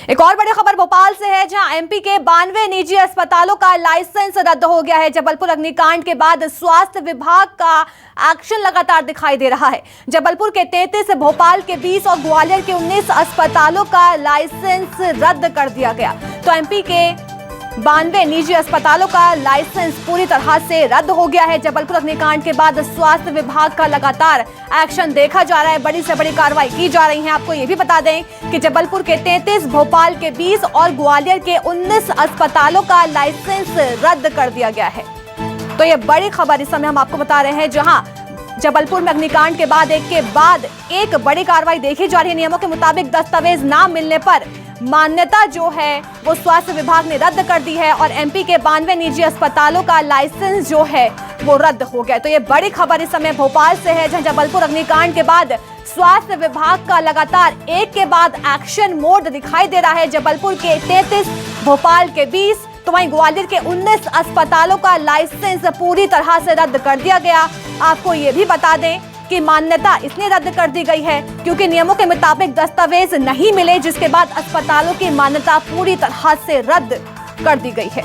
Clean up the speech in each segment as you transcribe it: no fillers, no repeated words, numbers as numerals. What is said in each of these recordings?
एक और बड़ी खबर भोपाल से है, जहां एमपी के 92 निजी अस्पतालों का लाइसेंस रद्द हो गया है। जबलपुर अग्निकांड के बाद स्वास्थ्य विभाग का एक्शन लगातार दिखाई दे रहा है। जबलपुर के 33, भोपाल के 20 और ग्वालियर के 19 अस्पतालों का लाइसेंस रद्द कर दिया गया। तो एमपी के 92 निजी अस्पतालों का लाइसेंस पूरी तरह से रद्द हो गया है। जबलपुर अग्निकांड के बाद स्वास्थ्य विभाग का लगातार एक्शन देखा जा रहा है, बड़ी से बड़ी कार्रवाई की जा रही है। आपको ये भी बता दें कि जबलपुर के 33, भोपाल के 20 और ग्वालियर के 19 अस्पतालों का लाइसेंस रद्द कर दिया गया है। तो ये बड़ी खबर इस समय हम आपको बता रहे हैं, जहां जबलपुर में अग्निकांड के बाद एक बड़ी कार्रवाई देखी जा रही है। नियमों के मुताबिक दस्तावेज ना मिलने पर मान्यता जो है वो स्वास्थ्य विभाग ने रद्द कर दी है और एमपी के 92 निजी अस्पतालों का लाइसेंस जो है वो रद्द हो गया। तो ये बड़ी खबर इस समय भोपाल से है, जहां जबलपुर अग्निकांड के बाद स्वास्थ्य विभाग का लगातार एक के बाद एक्शन मोड दिखाई दे रहा है। जबलपुर के 33, भोपाल के 20 तो वहीं ग्वालियर के 19 अस्पतालों का लाइसेंस पूरी तरह से रद्द कर दिया गया। आपको ये भी बता दें कि मान्यता इसलिए रद्द कर दी गई है क्योंकि नियमों के मुताबिक दस्तावेज नहीं मिले, जिसके बाद अस्पतालों की मान्यता पूरी तरह से रद्द कर दी गई है।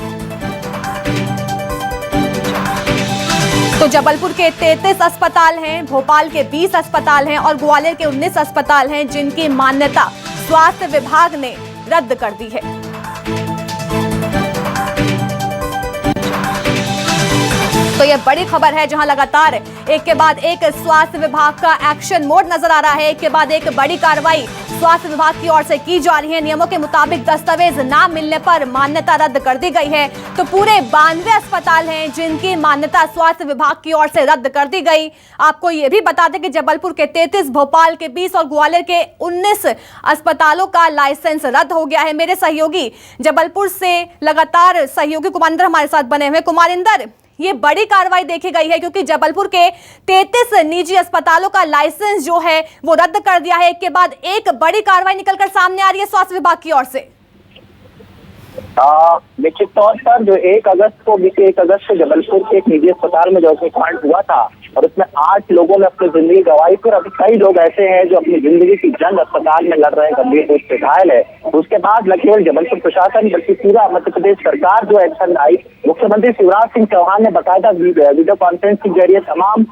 तो जबलपुर के 33 अस्पताल हैं, भोपाल के 20 अस्पताल हैं और ग्वालियर के 19 अस्पताल हैं जिनकी मान्यता स्वास्थ्य विभाग ने रद्द कर दी है। तो ये बड़ी खबर है, जहां लगातार एक के बाद एक स्वास्थ्य विभाग का एक्शन मोड नजर आ रहा है। एक के बाद एक बड़ी कार्रवाई स्वास्थ्य विभाग की ओर से की जा रही है। नियमों के मुताबिक दस्तावेज ना मिलने पर मान्यता रद्द कर दी गई है। तो पूरे 92 अस्पताल हैं जिनकी मान्यता स्वास्थ्य विभाग की ओर से रद्द कर दी गई। आपको ये भी बता दें कि जबलपुर के 33, भोपाल के 20 और ग्वालियर के 19 अस्पतालों का लाइसेंस रद्द हो गया है। मेरे सहयोगी जबलपुर से लगातार सहयोगी कुमारिंदर हमारे साथ बने हुए। कुमारिंदर, ये बड़ी कार्रवाई देखी गई है क्योंकि जबलपुर के 33 निजी अस्पतालों का लाइसेंस जो है वो रद्द कर दिया है। एक के बाद एक बड़ी कार्रवाई निकलकर सामने आ रही है स्वास्थ्य विभाग की ओर से। निश्चित तौर पर जो 1 अगस्त को जबलपुर के एक निजी अस्पताल में जो कांड हुआ था और उसमें 8 लोगों ने अपनी जिंदगी गंवाई, फिर अभी कई लोग ऐसे हैं जो अपनी जिंदगी की जंग अस्पताल में लड़ रहे हैं, गंभीर रूप से घायल है। उसके बाद न केवल जबलपुर प्रशासन बल्कि पूरा मध्य प्रदेश सरकार जो एक्शन आई, मुख्यमंत्री शिवराज सिंह चौहान ने बाकायदा वीडियो कॉन्फ्रेंस के जरिए तमाम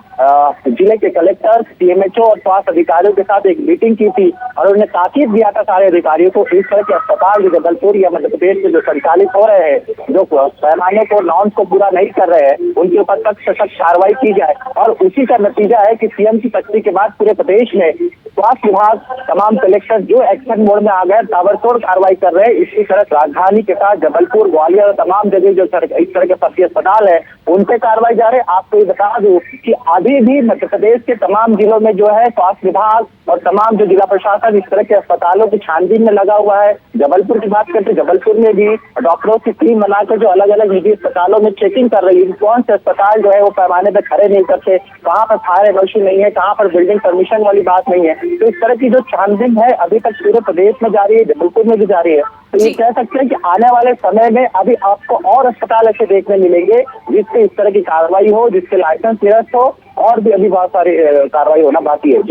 जिले के कलेक्टर, सीएमएचओ और स्वास्थ्य अधिकारियों के साथ एक मीटिंग की थी और उन्होंने ताकीद दिया था सारे अधिकारियों को इस तरह के अस्पताल जो जबलपुर या मध्य प्रदेश में जो संचालित हो रहे हैं, जो पैमाने को नॉर्म्स को पूरा नहीं कर रहे हैं, उनके ऊपर सख्त से सख्त कार्रवाई की जाए। और उसी का नतीजा है कि सीएम की पत्नी के बाद पूरे प्रदेश में स्वास्थ्य विभाग, तमाम कलेक्टर जो एक्शन मोड में आ गए, ताबड़तोड़ कार्रवाई कर रहे हैं। इसी तरह राजधानी के साथ जबलपुर, ग्वालियर और तमाम जगह जो इस तरह के सरकारी अस्पताल है उन पे कार्रवाई जा रही है। आपको ये बता दूं कि अभी भी मध्य प्रदेश के तमाम जिलों में जो है स्वास्थ्य विभाग और तमाम जो जिला प्रशासन इस तरह के अस्पतालों की छानबीन में लगा हुआ है। जबलपुर की बात करते, जबलपुर में भी डॉक्टरों की टीम बनाकर जो अलग अलग निजी अस्पतालों में चेकिंग कर रही है, कौन से अस्पताल जो है वो पैमाने पर खड़े नहीं करते, कहाँ पर फायर एनओसी नहीं है, कहाँ पर बिल्डिंग परमिशन वाली बात नहीं है। तो इस तरह की जो छानबीन है अभी तक पूरे प्रदेश में जारी है, जबलपुर में भी जारी है। तो ये कह सकते हैं कि आने वाले समय में अभी आपको और अस्पताल ऐसे देखने मिलेंगे जिससे इस तरह की कार्रवाई हो, जिसके लाइसेंस निरस्त हो, और भी अभी बहुत सारी कार्रवाई होना बाकी है।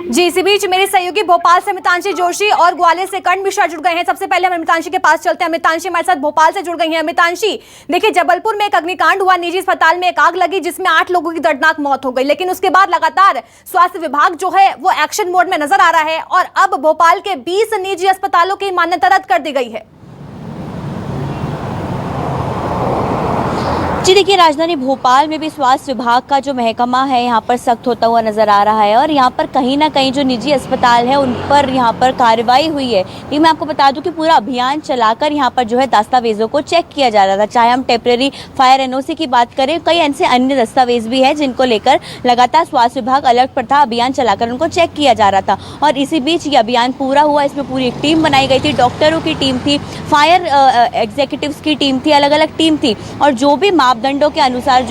जी, इसी बीच मेरे सहयोगी भोपाल से मितांशी जोशी और ग्वालियर से कर्ण मिश्रा जुड़ गए हैं। सबसे पहले हम मितांशी के पास चलते हैं। मितांशी हमारे साथ भोपाल से जुड़ गई हैं। मितांशी, देखिए जबलपुर में एक अग्निकांड हुआ, निजी अस्पताल में एक आग लगी जिसमें 8 लोगों की दर्दनाक मौत हो गई, लेकिन उसके बाद लगातार स्वास्थ्य विभाग जो है वो एक्शन मोड में नजर आ रहा है और अब भोपाल के 20 निजी अस्पतालों की मान्यता रद्द कर दी गई है। जी देखिए, राजधानी भोपाल में भी स्वास्थ्य विभाग का जो महकमा है यहाँ पर सख्त होता हुआ नजर आ रहा है और यहाँ पर कहीं ना कहीं जो निजी अस्पताल है उन पर यहाँ पर कार्रवाई हुई है। ये मैं आपको बता दूं कि पूरा अभियान चलाकर यहाँ पर जो है दस्तावेजों को चेक किया जा रहा था। चाहे हम टेम्परेरी फायर एनओसी की बात करें, कई ऐसे अन्य दस्तावेज भी है जिनको लेकर लगातार स्वास्थ्य विभाग अलर्ट पर था, अभियान चलाकर उनको चेक किया जा रहा था। और इसी बीच ये अभियान पूरा हुआ, इसमें पूरी एक टीम बनाई गई थी, डॉक्टरों की टीम थी, फायर एग्जीक्यूटिव्स की टीम थी, अलग अलग टीम थी और जो भी मापदंडों के अनुसार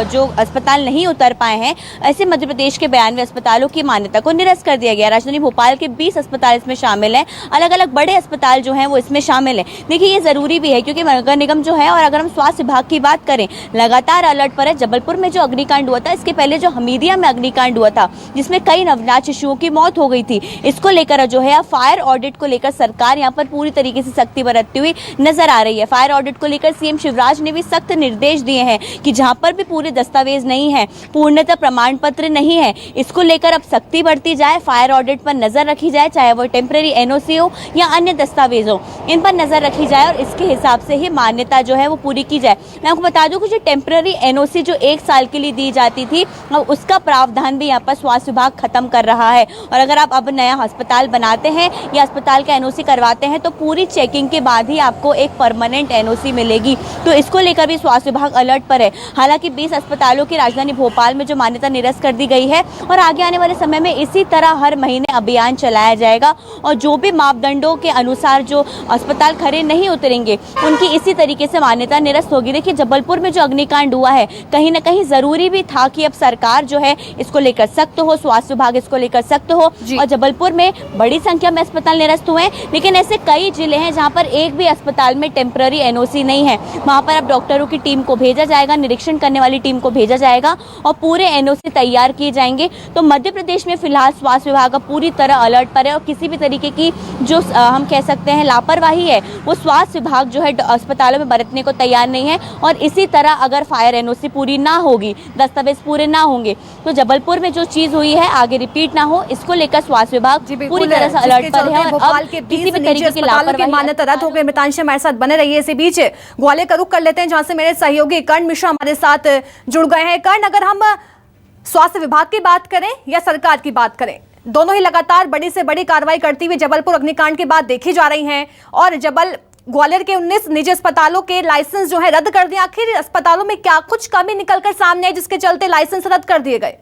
जो अस्पताल नहीं उतर पाए हैं, ऐसे मध्य प्रदेश के 92 अस्पतालों की मान्यता को निरस्त कर दिया गया। राजधानी भोपाल के 20 अस्पताल इसमें शामिल हैं, अलग अलग बड़े अस्पताल जो हैं वो इसमें शामिल हैं। देखिए ये जरूरी भी है क्योंकि नगर निगम जो है, और अगर हम स्वास्थ्य विभाग की बात करें, लगातार अलर्ट पर है। जबलपुर में जो अग्निकांड हुआ था, इसके पहले जो हमीदिया में अग्निकांड हुआ था जिसमें कई नवजात शिशुओं की मौत हो गई थी, इसको लेकर जो है फायर ऑडिट को लेकर सरकार यहाँ पर पूरी तरीके से सख्ती बरतती हुई नजर आ रही है। फायर ऑडिट को लेकर सीएम शिवराज ने भी सख्त निर्देश दिए हैं कि जहां पर भी पूरे दस्तावेज नहीं है, पूर्णतः प्रमाण पत्र नहीं है, इसको लेकर अब सख्ती बरती जाए, फायर ऑडिट पर नजर रखी जाए, चाहे वो टेम्परेरी एनओसी हो या अन्य दस्तावेज हो, इन पर नजर रखी जाए और इसके हिसाब से ही मान्यता जो है वो पूरी की जाए। मैं आपको बता दूं कि जो टेम्परेरी एनओसी जो 1 साल के लिए दी जाती थी, उसका प्रावधान भी यहाँ पर स्वास्थ्य विभाग खत्म कर रहा है। और अगर आप अब नया अस्पताल बनाते हैं या अस्पताल का एनओसी करवाते हैं तो पूरी चेकिंग के बाद ही आपको एक परमानेंट एनओसी मिलेगी। तो इसको लेकर भी स्वास्थ्य विभाग अलर्ट पर है। हालांकि 20 अस्पतालों की राजधानी भोपाल में जो मान्यता निरस्त कर दी गई है और आगे आने वाले समय में इसी तरह हर महीने अभियान चलाया जाएगा और जो भी मापदंडों के अनुसार जो अस्पताल खरे नहीं उतरेंगे उनकी इसी तरीके से मान्यता निरस्त होगी। देखिए जबलपुर में जो अग्निकांड हुआ है, कहीं ना कहीं जरूरी भी था कि अब सरकार जो है इसको लेकर सख्त हो, स्वास्थ्य विभाग इसको लेकर सख्त हो। और जबलपुर में बड़ी संख्या में अस्पताल निरस्त हुए हैं, लेकिन ऐसे कई जिले हैं जहां पर एक भी अस्पताल में टेम्पररी एनओसी नहीं है। वहां पर अब डॉक्टरों की टीम को भेजा जाएगा, निरीक्षण करने वाली टीम को भेजा जाएगा और पूरे एनओसी तैयार किए जाएंगे। तो मध्य प्रदेश में फिलहाल स्वास्थ्य विभाग का पूरी तरह अलर्ट पर है और किसी भी तरीके की जो हम कह सकते हैं लापरवाही है वो स्वास्थ्य विभाग जो है अस्पतालों में बरतने को तैयार नहीं है। और इसी तरह अगर फायर एनओसी पूरी ना होगी, दस्तावेज पूरे ना होंगे, तो जबलपुर में जो चीज हुई है आगे रिपीट ना हो, इसको लेकर स्वास्थ्य विभाग पूरी तरह से अलर्ट पर है। और भोपाल के 20 निजी अस्पतालों की मान्यता रद्द हो गई। मितांश हमारे साथ बने रहिए। इसी बीच ग्वालियर का रुख कर लेते हैं जहां से मेरे सहयोगी कर्ण मिश्रा हमारे साथ जुड़ गए हैं। कर्ण, अगर हम स्वास्थ्य विभाग की बात करें या सरकार की बात करें, दोनों ही लगातार बड़ी से बड़ी कार्रवाई करती हुई जबलपुर अग्निकांड के बाद देखी जा रही हैं और ग्वालियर के 19 निजी अस्पतालों के लाइसेंस जो है रद्द कर दिए। आखिर अस्पतालों में क्या कुछ कमी निकलकर सामने आई जिसके चलते लाइसेंस रद्द कर दिए गए?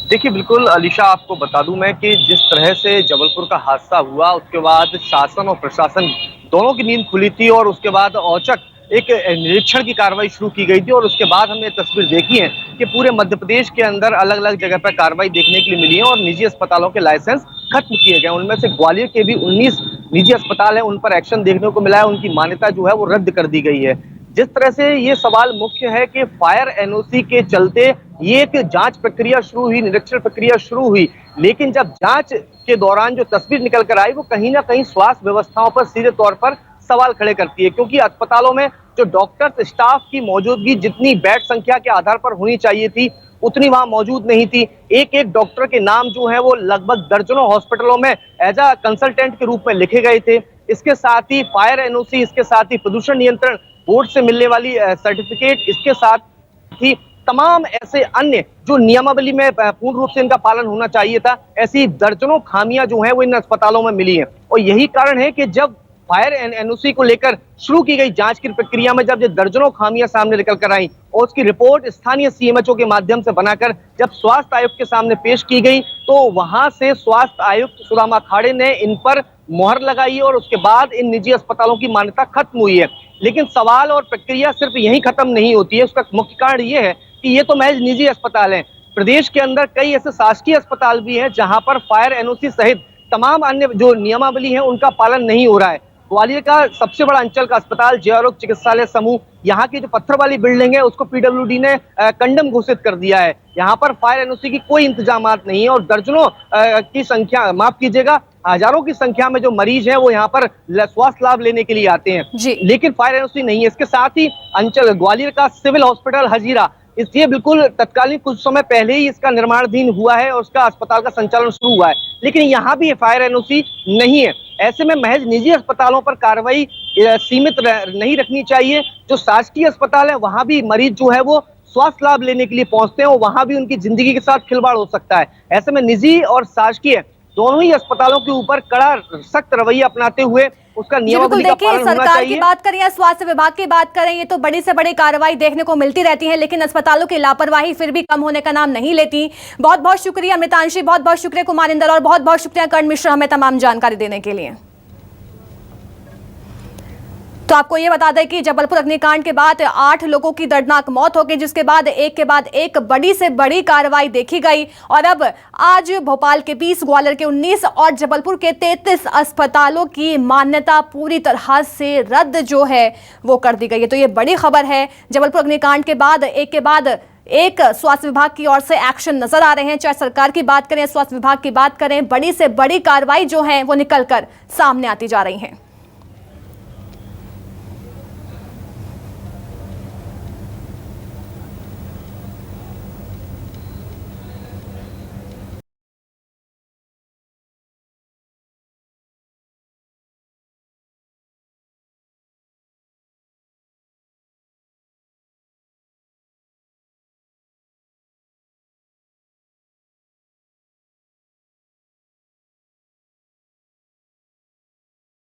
देखिए बिल्कुल अलीशा, आपको बता दूं मैं कि जिस तरह से जबलपुर का हादसा हुआ उसके बाद शासन और प्रशासन दोनों की नींद खुली थी और उसके बाद औचक एक निरीक्षण की कार्रवाई शुरू की गई थी। और उसके बाद हमने तस्वीर देखी है कि पूरे मध्य प्रदेश के अंदर अलग अलग जगह पर कार्रवाई देखने के लिए मिली है और निजी अस्पतालों के लाइसेंस खत्म किए गए। उनमें से ग्वालियर के भी 19 निजी अस्पताल हैं, उन पर एक्शन देखने को मिला है, उनकी मान्यता जो है वो रद्द कर दी गई है। जिस तरह से ये सवाल मुख्य है कि फायर एनओसी के चलते ये एक जांच प्रक्रिया शुरू हुई, निरीक्षण प्रक्रिया शुरू हुई, लेकिन जब जांच के दौरान जो तस्वीर निकल कर आई वो कहीं ना कहीं स्वास्थ्य व्यवस्थाओं पर सीधे तौर पर सवाल खड़े करती है। क्योंकि अस्पतालों में जो डॉक्टर स्टाफ की मौजूदगी जितनी बेड संख्या के आधार पर होनी चाहिए थी उतनी वहां मौजूद नहीं थी। एक एक डॉक्टर के नाम जो है वो लगभग दर्जनों हॉस्पिटलों में एज अ कंसल्टेंट के रूप में लिखे गए थे। इसके साथ ही फायर एनओसी, इसके साथ ही प्रदूषण नियंत्रण बोर्ड से मिलने वाली सर्टिफिकेट, इसके साथ ही तमाम ऐसे अन्य जो नियमावली में पूर्ण रूप से इनका पालन होना चाहिए था, ऐसी दर्जनों खामियां जो हैं वो इन अस्पतालों में मिली हैं। और यही कारण है कि जब फायर एनओसी को लेकर शुरू की गई जांच की प्रक्रिया में जब ये दर्जनों खामियां सामने निकल कर आई और उसकी रिपोर्ट स्थानीय सीएमएचओ के माध्यम से बनाकर जब स्वास्थ्य आयुक्त के सामने पेश की गई तो वहां से स्वास्थ्य आयुक्त सुदामा खाड़े ने इन पर मोहर लगाई और उसके बाद इन निजी अस्पतालों की मान्यता खत्म हुई है। लेकिन सवाल और प्रक्रिया सिर्फ यहीं खत्म नहीं होती है। उसका मुख्य कारण ये है कि ये तो महज निजी अस्पताल हैं, प्रदेश के अंदर कई ऐसे शासकीय अस्पताल भी हैं जहां पर फायर एनओसी सहित तमाम अन्य जो नियमावली है उनका पालन नहीं हो रहा है। ग्वालियर का सबसे बड़ा अंचल का अस्पताल जय आरोग्य चिकित्सालय समूह, यहाँ की जो पत्थर वाली बिल्डिंग है उसको पीडब्ल्यूडी ने कंडम घोषित कर दिया है। यहाँ पर फायर एनओसी की कोई इंतजामात नहीं है और दर्जनों की संख्या, माफ कीजिएगा, हजारों की संख्या में जो मरीज हैं वो यहाँ पर स्वास्थ्य लाभ लेने के लिए आते हैं, लेकिन फायर एनओसी नहीं है। इसके साथ ही अंचल ग्वालियर का सिविल हॉस्पिटल हजीरा, इसलिए बिल्कुल तत्कालीन कुछ समय पहले ही इसका निर्माणाधीन हुआ है और उसका अस्पताल का संचालन शुरू हुआ है, लेकिन यहाँ भी फायर एनओसी नहीं है। ऐसे में महज निजी अस्पतालों पर कार्रवाई सीमित नहीं रखनी चाहिए। जो शासकीय अस्पताल है वहां भी मरीज जो है वो स्वास्थ्य लाभ लेने के लिए पहुंचते हैं और वहां भी उनकी जिंदगी के साथ खिलवाड़ हो सकता है। ऐसे में निजी और शासकीय दोनों ही अस्पतालों के ऊपर कड़ा सख्त रवैया अपनाते हुए उसका नियमावली का पालन होना चाहिए। सरकार की बात करें या स्वास्थ्य विभाग की बात करें, ये तो बड़ी से बड़ी कार्रवाई देखने को मिलती रहती है, लेकिन अस्पतालों की लापरवाही फिर भी कम होने का नाम नहीं लेती। बहुत बहुत शुक्रिया अमृतांशी, बहुत बहुत शुक्रिया कुमारिंदर और बहुत बहुत शुक्रिया कर्ण मिश्रा हमें तमाम जानकारी देने के लिए। तो आपको ये बता दें कि जबलपुर अग्निकांड के बाद 8 लोगों की दर्दनाक मौत हो गई, जिसके बाद एक बड़ी से बड़ी कार्रवाई देखी गई और अब आज भोपाल के 20, ग्वालियर के 19 और जबलपुर के 33 अस्पतालों की मान्यता पूरी तरह से रद्द जो है वो कर दी गई है। तो ये बड़ी खबर है। जबलपुर अग्निकांड के बाद एक स्वास्थ्य विभाग की ओर से एक्शन नजर आ रहे हैं, चाहे सरकार की बात करें, स्वास्थ्य विभाग की बात करें, बड़ी से बड़ी कार्रवाई जो है वो निकल कर सामने आती जा रही है।